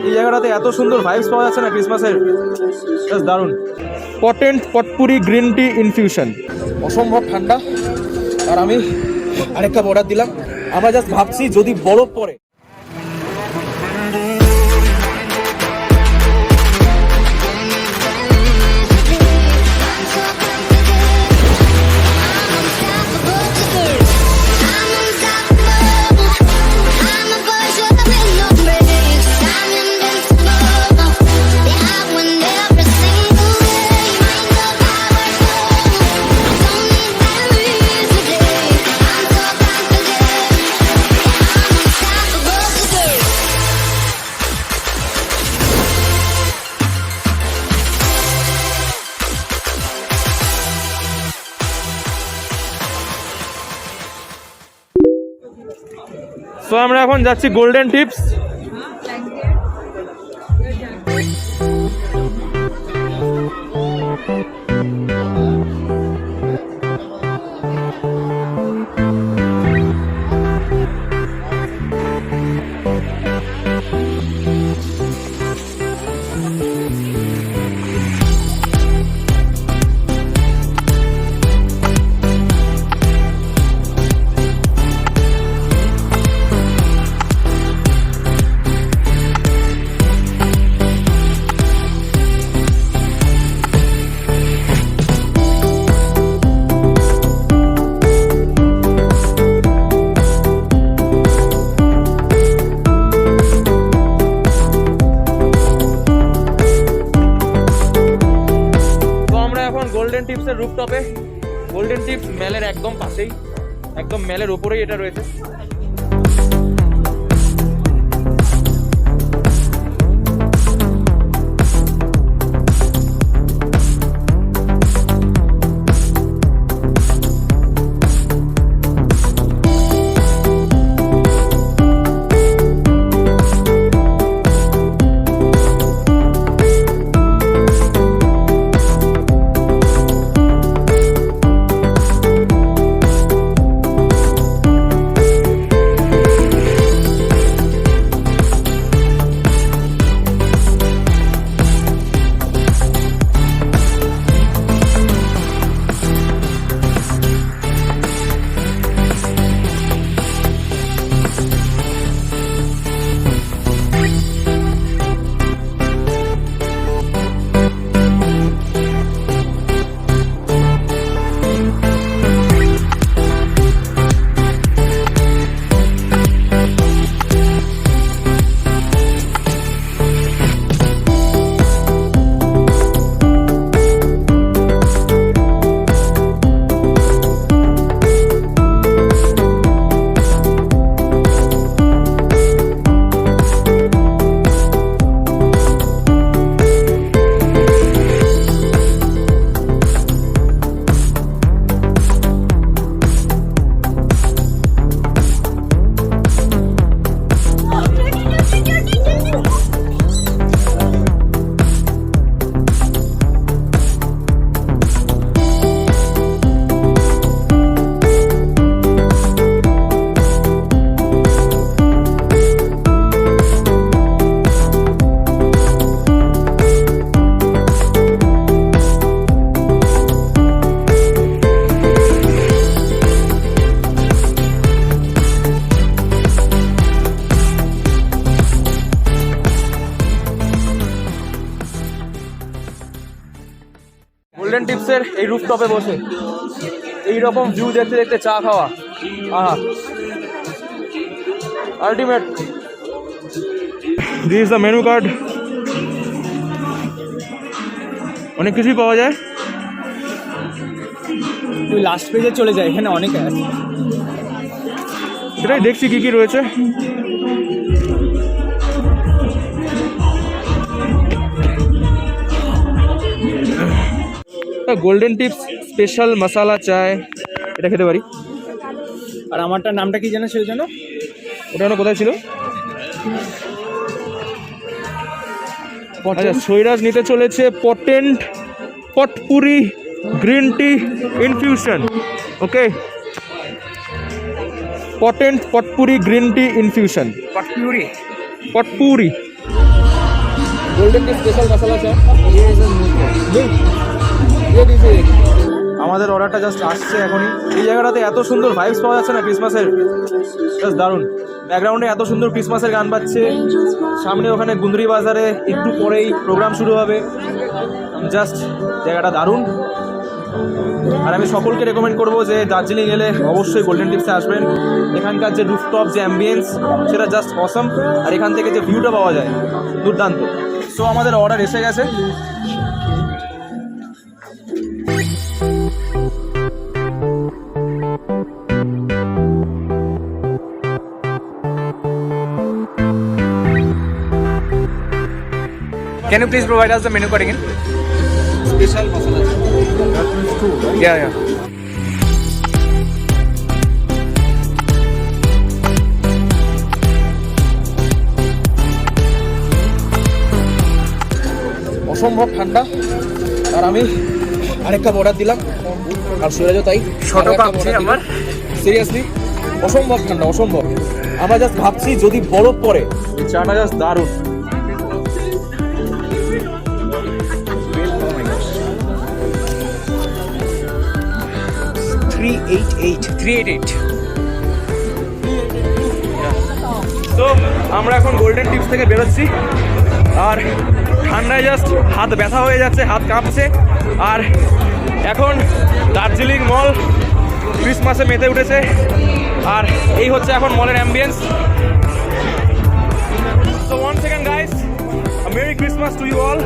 এই জায়গাটাতে এত সুন্দর ভাইবস পাওয়া যাচ্ছে না ক্রিসমাসের, জাস্ট দারুণ। Potent potpourri green tea infusion, অসম্ভব ঠান্ডা। আর আমি আরেকটা অর্ডার দিলাম। আমরা জাস্ট ভাবছি যদি বরফ পড়ে। তো আমরা এখন যাচ্ছি গোল্ডেন টিপস। গোল্ডেন টিপসের রুফটপে, গোল্ডেন টিপস মেলের একদম পাশেই, একদম মেলের উপরেই এটা রয়েছে। গোল্ডেন টিপসের এই রুফটপে বসে এই রকম ভিউ দেখতে দেখতে চা খাওয়া, আহা ultimate. This is the menu card, অনেক কিছুই পাওয়া যায়। তুই লাস্ট পেজে চলে যায়, এখানে অনেক আছে, সেটাই দেখছি কি কি রয়েছে। গোল্ডেন টিপস স্পেশাল মশালা চায়, এটা খেতে পারি। আর আমারটার নামটা কি জানো সেটা জানো? ওটা কোথায় ছিল? আচ্ছা, সৈরাজ নিতে চলেছে potent potpourri green tea infusion. Okay, potent potpourri green tea infusion. Potpourri potpourri golden tips special masala chai আমাদের অর্ডারটা জাস্ট আসছে এখনই। এই জায়গাটাতে এত সুন্দর ভাইবস পাওয়া যাচ্ছে না ক্রিসমাসের, জাস্ট দারুণ। ব্যাকগ্রাউন্ডে এত সুন্দর ক্রিসমাসের গান বাজছে, সামনে ওখানে গুন্দ্রি বাজারে একটু পরেই প্রোগ্রাম শুরু হবে। জাস্ট জায়গাটা দারুণ। আর আমি সকলকে রেকমেন্ড করবো যে দার্জিলিং এলে অবশ্যই গোল্ডেন টিপসে আসবেন। এখানকার যে রুফটপ যে অ্যাম্বিয়েন্স সেটা জাস্ট অসম, আর এখান থেকে যে ভিউটা পাওয়া যায় দুর্দান্ত। সো আমাদের অর্ডার এসে গেছে। Can you please provide us the menu card again? Special masala Yeah. অসম্ভব ঠান্ডা, আর আমি আরেকটা অর্ডার দিলাম, আর সুরাজও তাই। ছোট কাপছে আমার সিরিয়াসলি অসম্ভব ঠান্ডা, অসম্ভব। আমরা জাস্ট ভাবছি যদি বরফ পড়ে, চাটা জাস্ট দারুণ। তো আমরা এখন গোল্ডেন টিপস থেকে বেরোচ্ছি, আর ঠান্ডায় জাস্ট হাত ব্যথা হয়ে যাচ্ছে, হাত কাঁপছে। আর এখন দার্জিলিং মল ক্রিসমাসে মেতে উঠেছে, আর এই হচ্ছে এখন মলের ambience. So once again guys, a Merry Christmas to you all.